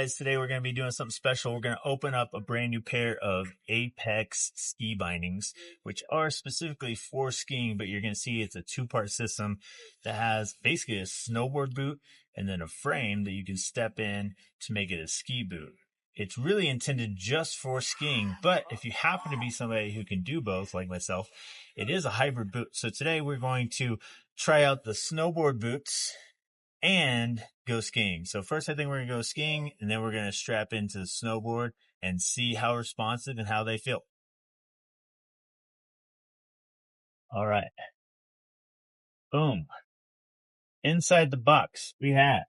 Guys, today we're going to be doing something special. We're going to open up a brand new pair of Apex ski bindings, which are specifically for skiing, but you're going to see it's a two-part system that has basically a snowboard boot and then a frame that you can step in to make it a ski boot. It's really intended just for skiing, but if you happen to be somebody who can do both, like myself, it is a hybrid boot. So today we're going to try out the snowboard boots and go skiing. So first I think we're going to go skiing, and then we're going to strap into the snowboard and see how responsive and how they feel. All right. Boom. Inside the box, we have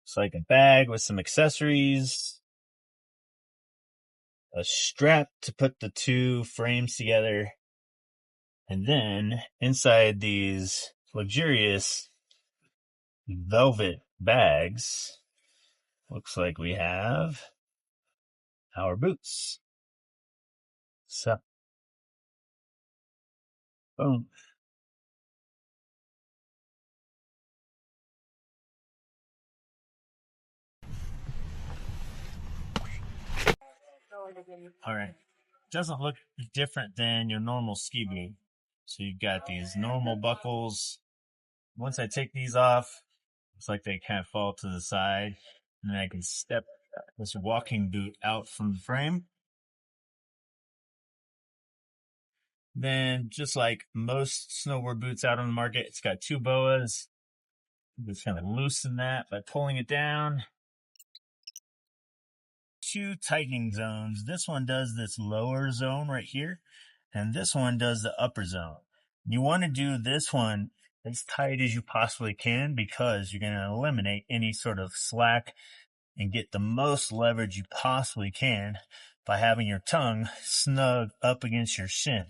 it's like a bag with some accessories, a strap to put the two frames together, and then inside these luxurious velvet bags, looks like we have our boots. So, boom. All right. Doesn't look different than your normal ski boot. So you've got these normal buckles. Once I take these off, it's like they kind of fall to the side, and then I can step this walking boot out from the frame. Then, just like most snowboard boots out on the market, it's got two boas. Just kind of loosen that by pulling it down. Two tightening zones. This one does this lower zone right here, and this one does the upper zone. You want to do this one as tight as you possibly can, because you're going to eliminate any sort of slack and get the most leverage you possibly can by having your tongue snug up against your shin.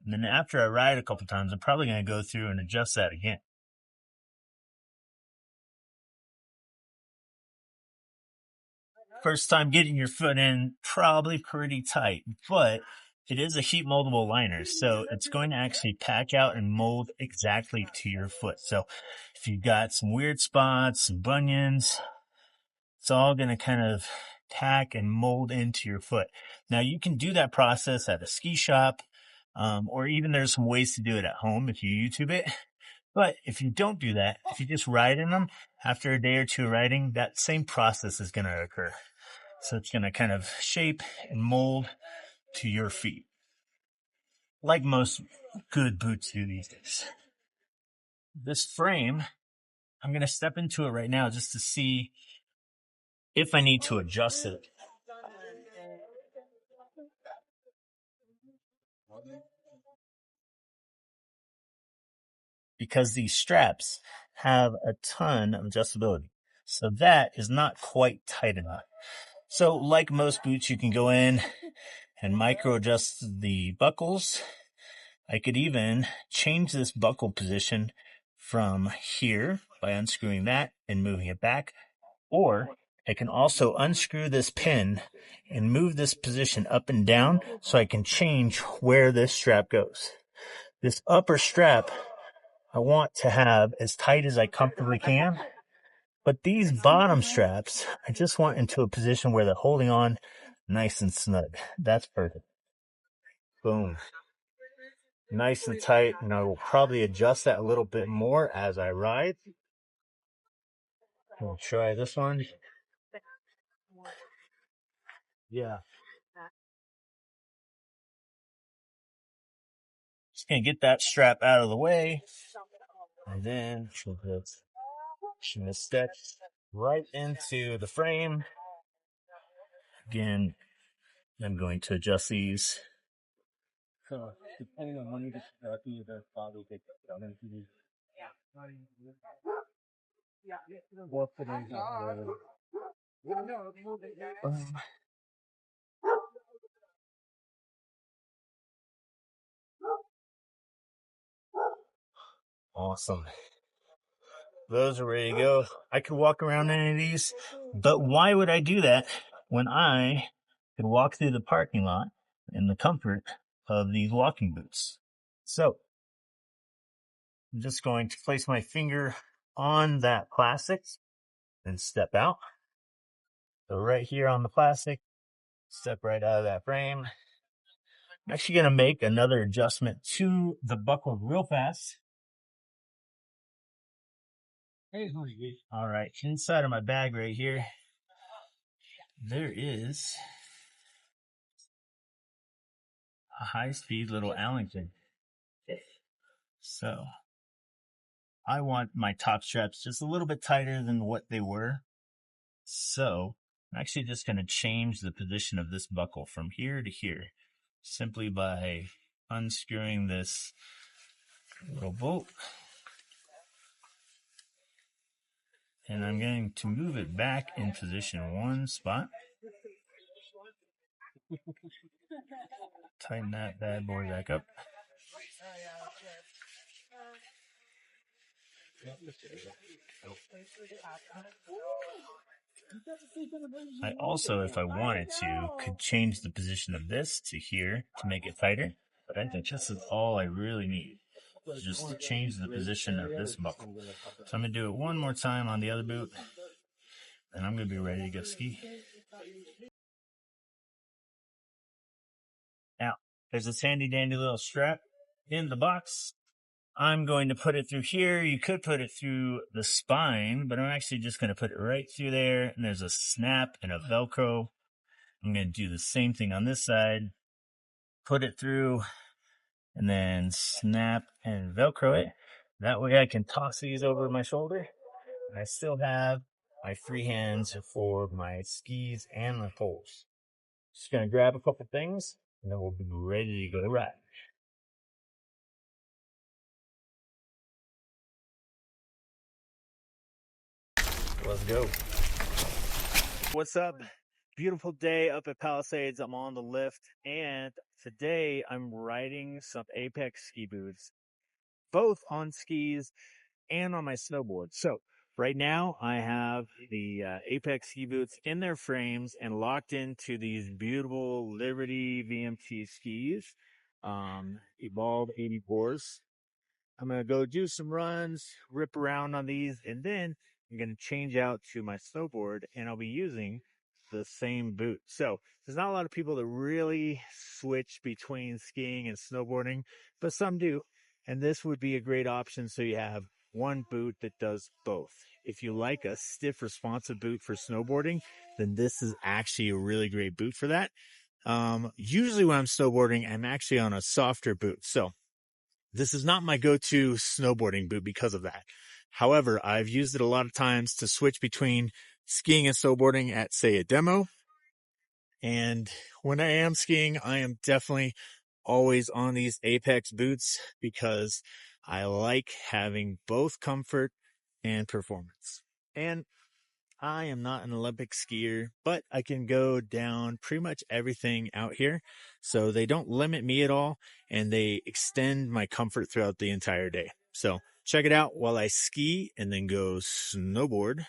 And then after I ride a couple times, I'm probably going to go through and adjust that again. First time getting your foot in, probably pretty tight, but it is a heat moldable liner, so it's going to actually pack out and mold exactly to your foot. So if you've got some weird spots, some bunions, it's all going to kind of tack and mold into your foot. Now you can do that process at a ski shop, or even there's some ways to do it at home if you YouTube it. But if you don't do that, if you just ride in them, after a day or two of riding, that same process is going to occur. So it's going to kind of shape and mold to your feet, like most good boots do these days. This frame, I'm going to step into it right now just to see if I need to adjust it. Because these straps have a ton of adjustability. So that is not quite tight enough. So like most boots, you can go in and micro adjust the buckles. I could even change this buckle position from here by unscrewing that and moving it back. Or I can also unscrew this pin and move this position up and down so I can change where this strap goes. This upper strap I want to have as tight as I comfortably can, but these bottom straps, I just want into a position where they're holding on nice and snug. That's perfect. Boom. Nice and tight, and I will probably adjust that a little bit more as I ride. We'll try this one. Yeah. Just gonna get that strap out of the way, and then she'll just step right into the frame. Again, I'm going to adjust these. So, depending on when you get to the bottle, take it down into the. Awesome. Those are ready to go. I could walk around any of these, but why would I do that when I could walk through the parking lot in the comfort of these walking boots? So, I'm just going to place my finger on that plastic and step out. So right here on the plastic, step right out of that frame. I'm actually going to make another adjustment to the buckle real fast. All right, inside of my bag right here, there is a high-speed little Allen key. So I want my top straps just a little bit tighter than what they were. So I'm actually just going to change the position of this buckle from here to here simply by unscrewing this little bolt. And I'm going to move it back in position one spot. Tighten that bad boy back up. I also, if I wanted to, could change the position of this to here to make it tighter. But I think this is all I really need, just to change the position of this buckle. So I'm going to do it one more time on the other boot, and I'm going to be ready to go ski. Now, there's this handy dandy little strap in the box. I'm going to put it through here. You could put it through the spine, but I'm actually just going to put it right through there. And there's a snap and a Velcro. I'm going to do the same thing on this side. Put it through and then snap and Velcro it. That way I can toss these over my shoulder. I still have my free hands for my skis and my poles. Just going to grab a couple things and then we'll be ready to go to ride. Let's go. What's up? Beautiful day up at Palisades. I'm on the lift, and today I'm riding some Apex ski boots, both on skis and on my snowboard. So right now I have the Apex ski boots in their frames and locked into these beautiful Liberty VMT skis, Evolve 84s. I'm going to go do some runs, rip around on these, and then I'm going to change out to my snowboard, and I'll be using the same boot. So there's not a lot of people that really switch between skiing and snowboarding, but some do. And this would be a great option. So you have one boot that does both. If you like a stiff, responsive boot for snowboarding, then this is actually a really great boot for that. Usually when I'm snowboarding, I'm actually on a softer boot. So this is not my go-to snowboarding boot because of that. However, I've used it a lot of times to switch between skiing and snowboarding at, say, a demo. And when I am skiing, I am definitely always on these Apex boots because I like having both comfort and performance. And I am not an Olympic skier, but I can go down pretty much everything out here. So they don't limit me at all, and they extend my comfort throughout the entire day. So check it out while I ski and then go snowboard.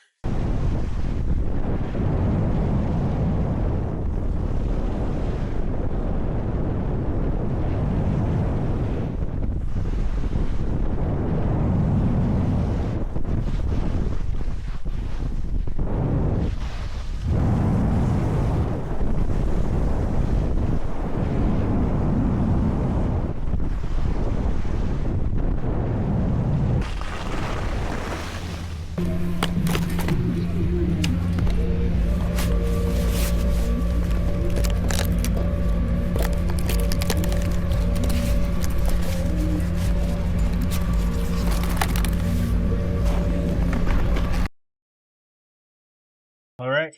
All right,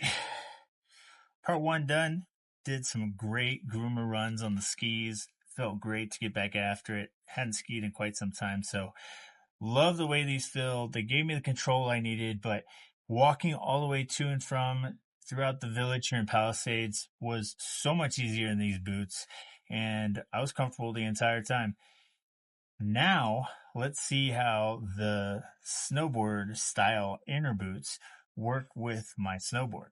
part one done. Did some great groomer runs on the skis. Felt great to get back after it. Hadn't skied in quite some time, so love the way these feel. They gave me the control I needed, but walking all the way to and from throughout the village here in Palisades was so much easier in these boots, and I was comfortable the entire time. Now, let's see how the snowboard style inner boots work with my snowboard.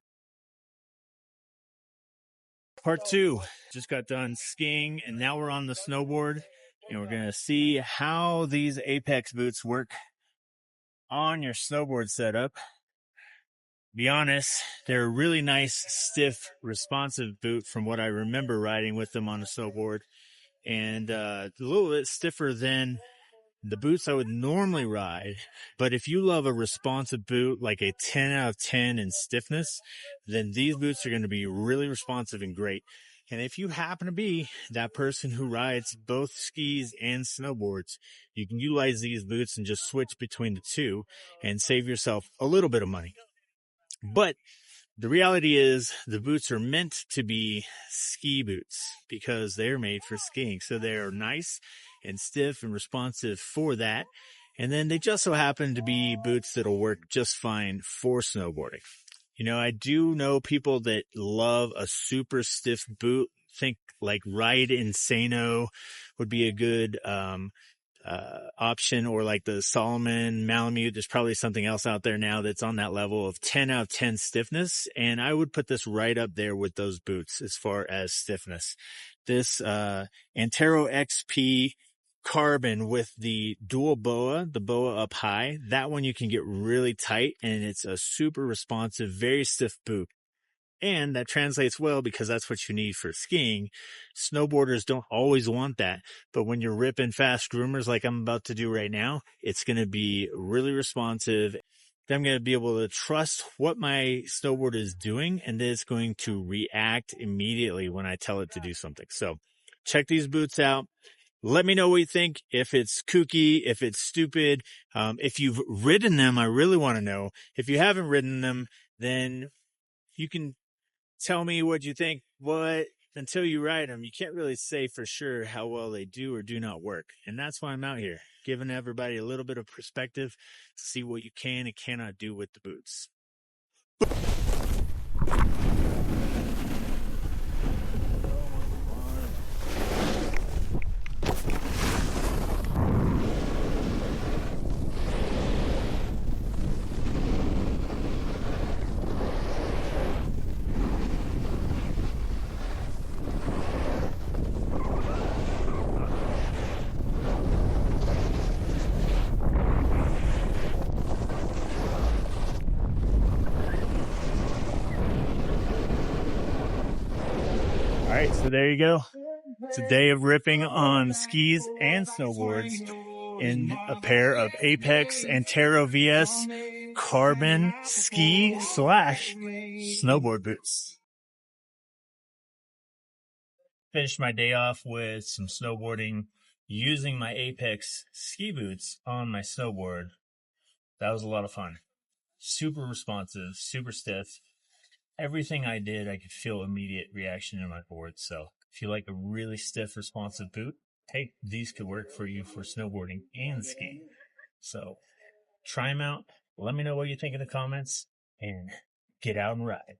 Part two, just got done skiing and now we're on the snowboard. and we're going to see how these Apex boots work on your snowboard setup. Be honest, they're a really nice, stiff, responsive boot from what I remember riding with them on a snowboard, and a little bit stiffer than the boots I would normally ride. But if you love a responsive boot, like a 10 out of 10 in stiffness, then these boots are going to be really responsive and great. And if you happen to be that person who rides both skis and snowboards, you can utilize these boots and just switch between the two and save yourself a little bit of money. But the reality is the boots are meant to be ski boots because they're made for skiing. So they're nice and stiff and responsive for that. And then they just so happen to be boots that'll work just fine for snowboarding. You know, I do know people that love a super stiff boot. Think like Ride Insano would be a good, option, or like the Solomon Malamute. There's probably something else out there now that's on that level of 10 out of 10 stiffness. And I would put this right up there with those boots as far as stiffness. This, Antero XP carbon with the dual boa, the boa up high, that one you can get really tight and it's a super responsive, very stiff boot. And that translates well because that's what you need for skiing. Snowboarders don't always want that. But when you're ripping fast groomers like I'm about to do right now, it's going to be really responsive. I'm going to be able to trust what my snowboard is doing, and it's going to react immediately when I tell it to do something. So check these boots out. Let me know what you think. If it's kooky, if it's stupid, if you've ridden them, I really want to know. If you haven't ridden them, then you can tell me what you think. But until you ride them, you can't really say for sure how well they do or do not work. And that's why I'm out here, giving everybody a little bit of perspective to see what you can and cannot do with the boots. All right, so there you go. It's a day of ripping on skis and snowboards in a pair of Apex Antero VS carbon ski / snowboard boots. Finished my day off with some snowboarding using my Apex ski boots on my snowboard. That was a lot of fun. Super responsive, super stiff. Everything I did, I could feel immediate reaction in my board. So if you like a really stiff, responsive boot, hey, these could work for you for snowboarding and skiing. So try them out. Let me know what you think in the comments and get out and ride.